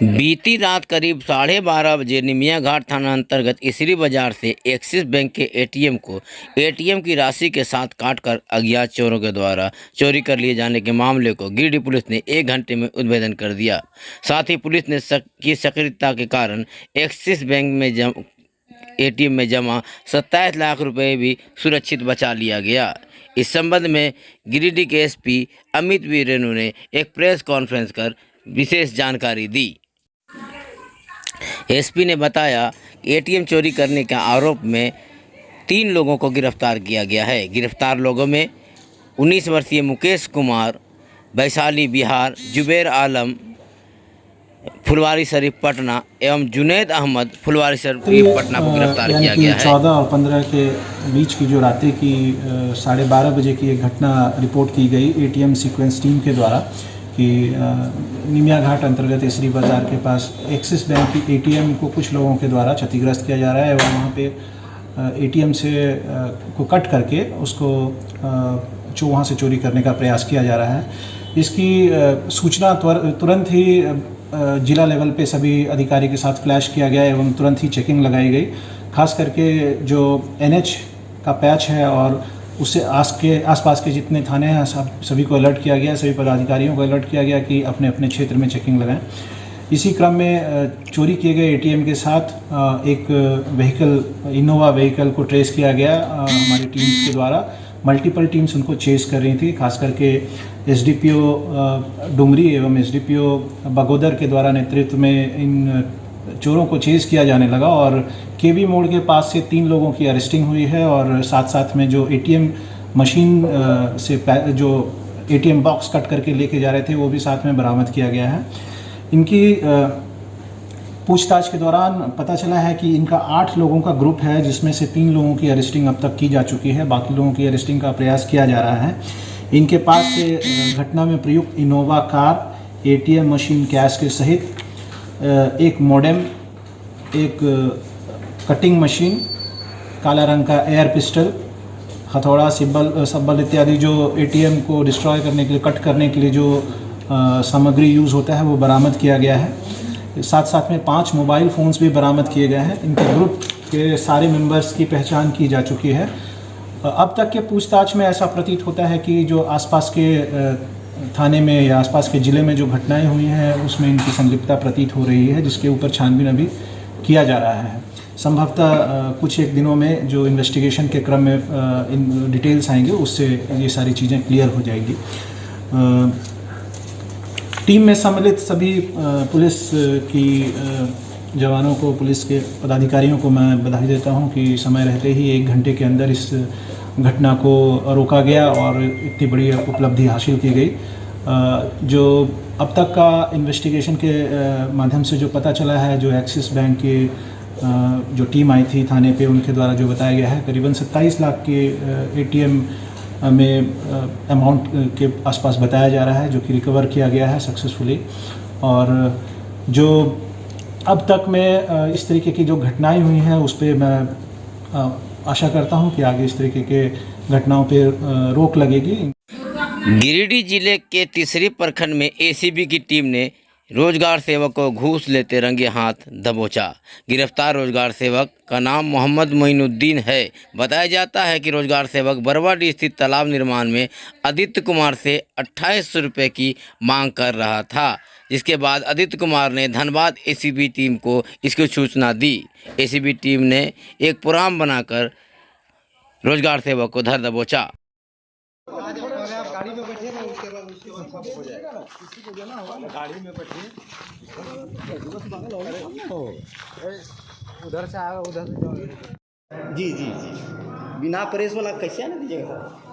बीती रात करीब 12:30 बजे निमिया घाट थाना अंतर्गत इसरी बाजार से एक्सिस बैंक के एटीएम की राशि के साथ काटकर अज्ञात चोरों के द्वारा चोरी कर लिए जाने के मामले को गिरिडीह पुलिस ने 1 घंटे में उद्भेदन कर दिया। साथ ही पुलिस ने सक्रियता के कारण एक्सिस बैंक में एटीएम में जमा 27 लाख रुपए भी सुरक्षित बचा लिया गया। इस संबंध में गिरिडीह के एसपी अमित वी रेणु ने एक प्रेस कॉन्फ्रेंस कर विशेष जानकारी दी। एसपी ने बताया कि एटीएम चोरी करने के आरोप में 3 लोगों को गिरफ्तार किया गया है। गिरफ्तार लोगों में 19 वर्षीय मुकेश कुमार वैशाली बिहार, जुबैर आलम फुलवारी शरीफ पटना एवं जुनैद अहमद फुलवारी शरीफ पटना को गिरफ्तार किया गया है। 14 और 15 के बीच की जो रातें की 12:30 बजे की एक घटना रिपोर्ट की गई एटीएम सीक्वेंस टीम के द्वारा कि निमिया घाट अंतर्गत इसरी बाज़ार के पास एक्सिस बैंक की एटीएम को कुछ लोगों के द्वारा क्षतिग्रस्त किया जा रहा है और वहाँ पे एटीएम से को कट करके उसको वहाँ से चोरी करने का प्रयास किया जा रहा है। इसकी सूचना तुरंत ही जिला लेवल पे सभी अधिकारी के साथ फ्लैश किया गया एवं तुरंत ही चेकिंग लगाई गई। खास करके जो एनएच का पैच है और उससे आसपास के जितने थाने हैं सभी को अलर्ट किया गया, सभी पदाधिकारियों को अलर्ट किया गया कि अपने अपने क्षेत्र में चेकिंग लगाएं। इसी क्रम में चोरी किए गए एटीएम के साथ एक व्हीकल इनोवा व्हीकल को ट्रेस किया गया हमारी टीम्स के द्वारा। मल्टीपल टीम्स उनको चेस कर रही थी, खास करके एसडीपीओ डुमरी एवं एसडीपीओ बगोदर के द्वारा नेतृत्व में इन चोरों को चेस किया जाने लगा और केवी मोड़ के पास से 3 लोगों की अरेस्टिंग हुई है और साथ साथ में जो एटीएम मशीन से जो एटीएम बॉक्स कट करके लेके जा रहे थे वो भी साथ में बरामद किया गया है। इनकी पूछताछ के दौरान पता चला है कि इनका 8 लोगों का ग्रुप है जिसमें से 3 लोगों की अरेस्टिंग अब तक की जा चुकी है, बाकी लोगों की अरेस्टिंग का प्रयास किया जा रहा है। इनके पास से घटना में प्रयुक्त Innova car, ATM machine cash के सहित एक मोडेम, एक कटिंग मशीन, काला रंग का एयर पिस्टल, हथौड़ा, सब्बल इत्यादि जो एटीएम को डिस्ट्रॉय करने के लिए, कट करने के लिए जो सामग्री यूज़ होता है वो बरामद किया गया है। साथ साथ में 5 मोबाइल फ़ोन्स भी बरामद किए गए हैं। इनके ग्रुप के सारे मेंबर्स की पहचान की जा चुकी है। अब तक के पूछताछ में ऐसा प्रतीत होता है कि जो आसपास के थाने में या आसपास के ज़िले में जो घटनाएं हुई हैं उसमें इनकी संलिप्तता प्रतीत हो रही है, जिसके ऊपर छानबीन अभी किया जा रहा है। संभवतः कुछ एक दिनों में जो इन्वेस्टिगेशन के क्रम में इन डिटेल्स आएंगे उससे ये सारी चीज़ें क्लियर हो जाएगी। टीम में सम्मिलित सभी पुलिस की जवानों को, पुलिस के पदाधिकारियों को मैं बधाई देता हूं कि समय रहते ही 1 घंटे के अंदर इस घटना को रोका गया और इतनी बड़ी उपलब्धि हासिल की गई। जो अब तक का इन्वेस्टिगेशन के माध्यम से जो पता चला है, जो एक्सिस बैंक की जो टीम आई थी थाने पे उनके द्वारा जो बताया गया है, करीबन 27 लाख के एटीएम में अमाउंट के आसपास बताया जा रहा है जो कि रिकवर किया गया है सक्सेसफुली। और जो अब तक में इस तरीके की जो घटनाएं हुई हैं उस पर मैं आशा करता हूं कि आगे इस तरीके के घटनाओं पर रोक लगेगी। गिरिडीह जिले के तीसरी प्रखंड में एसीबी की टीम ने रोजगार सेवक को घूस लेते रंगे हाथ दबोचा। गिरफ्तार रोजगार सेवक का नाम मोहम्मद मोइनुद्दीन है। बताया जाता है कि रोजगार सेवक बरवाडीह स्थित तालाब निर्माण में आदित्य कुमार से 2800 रुपये की मांग कर रहा था, जिसके बाद आदित्य कुमार ने धनबाद एसीबी टीम को इसकी सूचना दी। एसीबी टीम ने एक प्रोग्राम बनाकर रोजगार सेवक को धर दबोचा। गाड़ी में बैठे ना, उसके बाद उसके सब हो जाएगा ना, किसी को जाना होगा गाड़ी में बैठे उधर से आएगा, उधर से जी जी जी बिना प्रेस वाला कैसे आने दीजिएगा सर।